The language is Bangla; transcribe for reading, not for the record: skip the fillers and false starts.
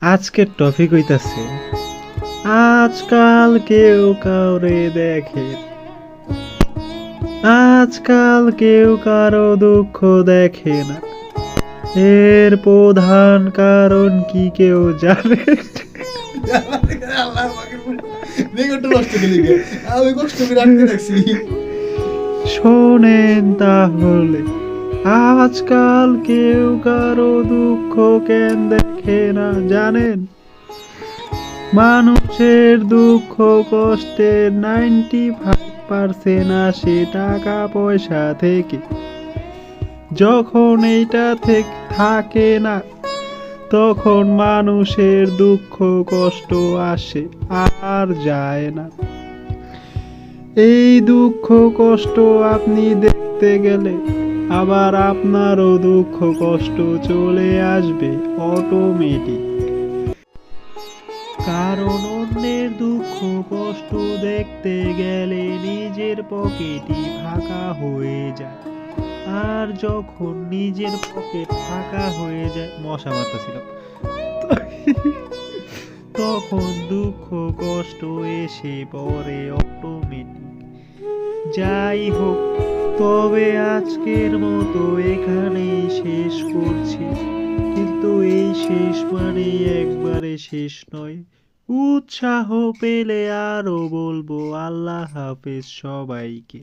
আজকের টপিক হইতাছে আজকাল কেউ কাউরে দেখে আজকাল কেউ কারো দুঃখ দেখে না। এর প্রধান কারণ কি কেউ জানে? শোনেন তাহলে, আজকাল কেউ কারো দুঃখ কেন দেখে না জানেন? মানুষের দুঃখ কষ্টের 95% আসে টাকা পয়সা থেকে। যখন এইটা থেকে থাকে না, তখন মানুষের দুঃখ কষ্ট আসে আর যায় না। এই দুঃখ কষ্ট আপনি দেখতে গেলে আবার আপনারও দুঃখ কষ্ট চলে আসবে অটোমেটিক। কারণ অন্যের দুঃখ কষ্ট দেখতে গেলে নিজের পকেটই ফাঁকা হয়ে যায়। আর যখন নিজের পকেট ফাঁকা হয়ে যায়, মশা মারতেছিলাম, তখন দুঃখ কষ্ট এসে পড়ে অটোমেটিক। যাই হোক, তবে আজকের মতো এখানেই শেষ করছি, কিন্তু এই শেষ মানে একবারে শেষ নয়। উৎসাহ পেলে আরো বলবো। আল্লাহ হাফেজ সবাইকে।